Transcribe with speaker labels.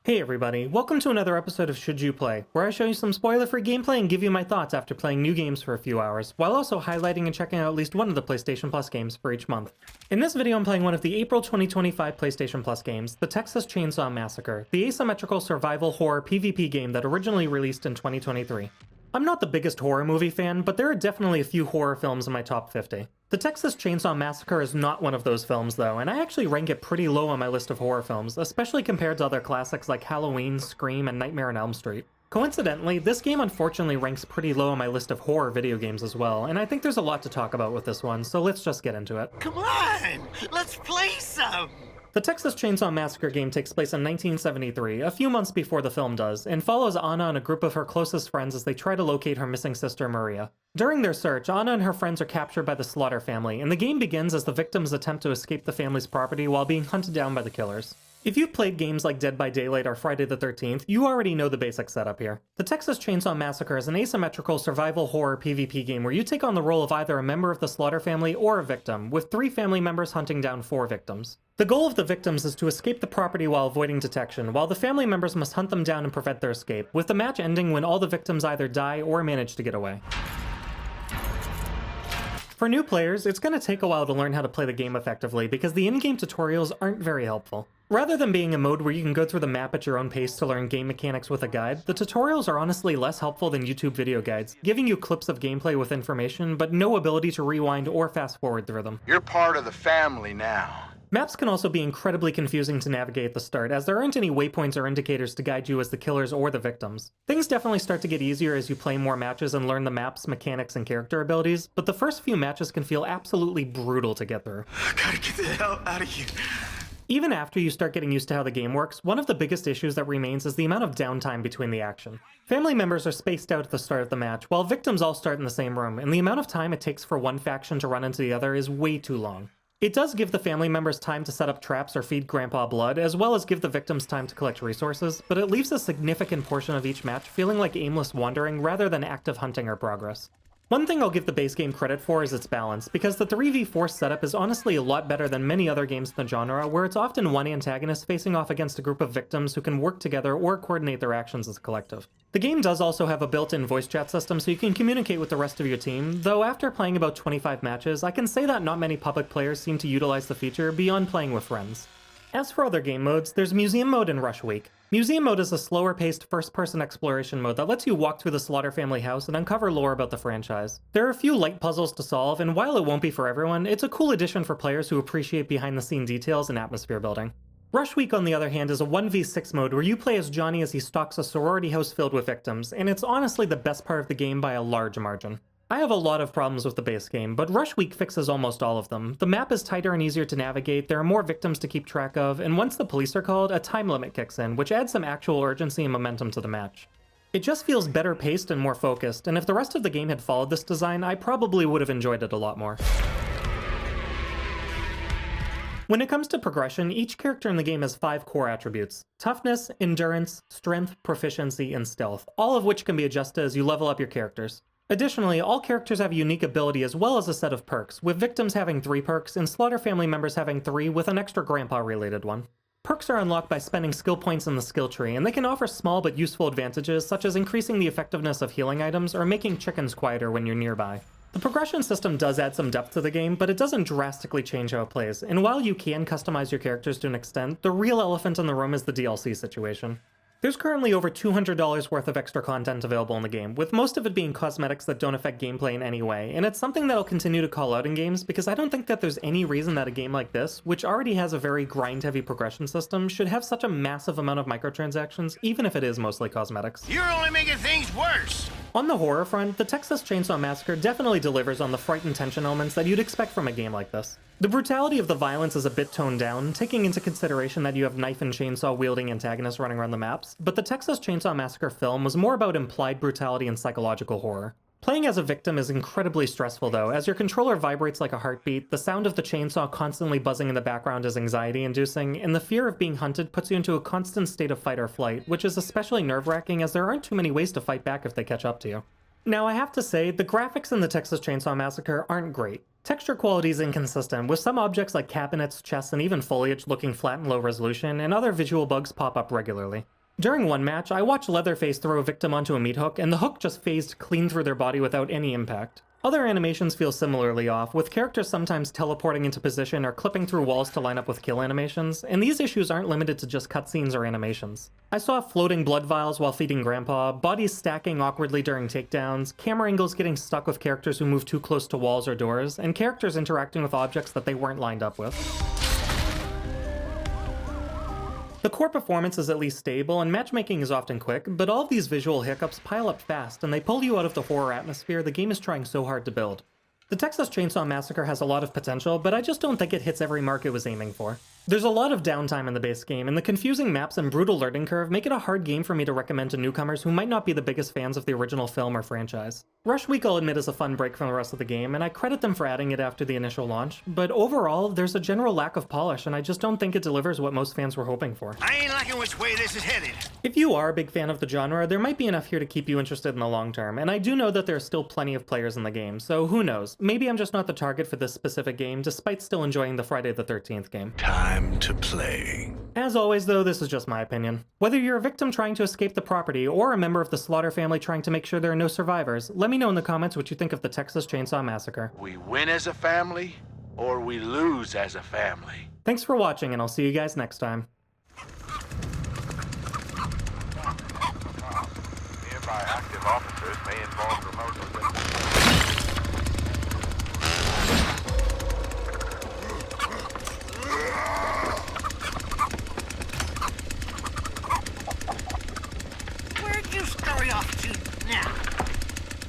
Speaker 1: Hey everybody, welcome to another episode of Should You Play, where I show you some spoiler-free gameplay and give you my thoughts after playing new games for a few hours, while also highlighting and checking out at least one of the PlayStation Plus games for each month. In this video I'm playing one of the April 2025 PlayStation Plus games, the Texas Chainsaw Massacre, the asymmetrical survival horror PvP game that originally released in 2023. I'm not the biggest horror movie fan, but there are definitely a few horror films in my top 50. The Texas Chainsaw Massacre is not one of those films though, and I actually rank it pretty low on my list of horror films, especially compared to other classics like Halloween, Scream, and Nightmare on Elm Street. Coincidentally, this game unfortunately ranks pretty low on my list of horror video games as well, and I think there's a lot to talk about with this one, so let's just get into it.
Speaker 2: Come on, let's play some!
Speaker 1: The Texas Chainsaw Massacre game takes place in 1973, a few months before the film does, and follows Anna and a group of her closest friends as they try to locate her missing sister Maria. During their search, Anna and her friends are captured by the Slaughter family, and the game begins as the victims attempt to escape the family's property while being hunted down by the killers. If you've played games like Dead by Daylight or Friday the 13th, you already know the basic setup here. The Texas Chainsaw Massacre is an asymmetrical survival horror PvP game where you take on the role of either a member of the Slaughter family or a victim, with 3 family members hunting down 4 victims. The goal of the victims is to escape the property while avoiding detection, while the family members must hunt them down and prevent their escape, with the match ending when all the victims either die or manage to get away. For new players, it's going to take a while to learn how to play the game effectively because the in-game tutorials aren't very helpful. Rather than being a mode where you can go through the map at your own pace to learn game mechanics with a guide, the tutorials are honestly less helpful than YouTube video guides, giving you clips of gameplay with information, but no ability to rewind or fast forward through them.
Speaker 2: You're part of the family now.
Speaker 1: Maps can also be incredibly confusing to navigate at the start, as there aren't any waypoints or indicators to guide you as the killers or the victims. Things definitely start to get easier as you play more matches and learn the map's mechanics and character abilities, but the first few matches can feel absolutely brutal to get through.
Speaker 2: Gotta get the hell out of here.
Speaker 1: Even after you start getting used to how the game works, one of the biggest issues that remains is the amount of downtime between the action. Family members are spaced out at the start of the match, while victims all start in the same room, and the amount of time it takes for one faction to run into the other is way too long. It does give the family members time to set up traps or feed Grandpa blood, as well as give the victims time to collect resources, but it leaves a significant portion of each match feeling like aimless wandering rather than active hunting or progress. One thing I'll give the base game credit for is its balance, because the 3v4 setup is honestly a lot better than many other games in the genre, where it's often one antagonist facing off against a group of victims who can work together or coordinate their actions as a collective. The game does also have a built-in voice chat system so you can communicate with the rest of your team, though after playing about 25 matches, I can say that not many public players seem to utilize the feature beyond playing with friends. As for other game modes, there's Museum Mode and Rush Week. Museum Mode is a slower-paced first-person exploration mode that lets you walk through the Slaughter family house and uncover lore about the franchise. There are a few light puzzles to solve, and while it won't be for everyone, it's a cool addition for players who appreciate behind-the-scene details and atmosphere building. Rush Week, on the other hand, is a 1v6 mode where you play as Johnny as he stalks a sorority house filled with victims, and it's honestly the best part of the game by a large margin. I have a lot of problems with the base game, but Rush Week fixes almost all of them. The map is tighter and easier to navigate, there are more victims to keep track of, and once the police are called, a time limit kicks in, which adds some actual urgency and momentum to the match. It just feels better paced and more focused, and if the rest of the game had followed this design, I probably would have enjoyed it a lot more. When it comes to progression, each character in the game has 5 core attributes: toughness, endurance, strength, proficiency, and stealth, all of which can be adjusted as you level up your characters. Additionally, all characters have a unique ability as well as a set of perks, with victims having 3 perks and Slaughter family members having 3 with an extra Grandpa-related one. Perks are unlocked by spending skill points in the skill tree, and they can offer small but useful advantages such as increasing the effectiveness of healing items or making chickens quieter when you're nearby. The progression system does add some depth to the game, but it doesn't drastically change how it plays, and while you can customize your characters to an extent, the real elephant in the room is the DLC situation. There's currently over $200 worth of extra content available in the game, with most of it being cosmetics that don't affect gameplay in any way, and it's something that I'll continue to call out in games because I don't think that there's any reason that a game like this, which already has a very grind-heavy progression system, should have such a massive amount of microtransactions, even if it is mostly cosmetics.
Speaker 2: You're only making things worse.
Speaker 1: On the horror front, the Texas Chainsaw Massacre definitely delivers on the fright and tension elements that you'd expect from a game like this. The brutality of the violence is a bit toned down, taking into consideration that you have knife and chainsaw wielding antagonists running around the maps, but the Texas Chainsaw Massacre film was more about implied brutality and psychological horror. Playing as a victim is incredibly stressful though, as your controller vibrates like a heartbeat, the sound of the chainsaw constantly buzzing in the background is anxiety-inducing, and the fear of being hunted puts you into a constant state of fight or flight, which is especially nerve-wracking as there aren't too many ways to fight back if they catch up to you. Now I have to say, the graphics in the Texas Chainsaw Massacre aren't great. Texture quality is inconsistent, with some objects like cabinets, chests, and even foliage looking flat and low resolution, and other visual bugs pop up regularly. During one match, I watched Leatherface throw a victim onto a meat hook, and the hook just phased clean through their body without any impact. Other animations feel similarly off, with characters sometimes teleporting into position or clipping through walls to line up with kill animations, and these issues aren't limited to just cutscenes or animations. I saw floating blood vials while feeding Grandpa, bodies stacking awkwardly during takedowns, camera angles getting stuck with characters who move too close to walls or doors, and characters interacting with objects that they weren't lined up with. The core performance is at least stable, and matchmaking is often quick, but all of these visual hiccups pile up fast, and they pull you out of the horror atmosphere the game is trying so hard to build. The Texas Chainsaw Massacre has a lot of potential, but I just don't think it hits every mark it was aiming for. There's a lot of downtime in the base game, and the confusing maps and brutal learning curve make it a hard game for me to recommend to newcomers who might not be the biggest fans of the original film or franchise. Rush Week I'll admit is a fun break from the rest of the game, and I credit them for adding it after the initial launch, but overall, there's a general lack of polish, and I just don't think it delivers what most fans were hoping for.
Speaker 2: I ain't liking which way this is headed.
Speaker 1: If you are a big fan of the genre, there might be enough here to keep you interested in the long term, and I do know that there are still plenty of players in the game, so who knows, maybe I'm just not the target for this specific game, despite still enjoying the Friday the 13th game.
Speaker 2: Time to play.
Speaker 1: As always though, this is just my opinion. Whether you're a victim trying to escape the property, or a member of the Slaughter family trying to make sure there are no survivors, let me know in the comments what you think of the Texas Chainsaw Massacre.
Speaker 2: We win as a family, or we lose as a family.
Speaker 1: Thanks for watching, and I'll see you guys next time.
Speaker 3: Nearby active officers may involve remote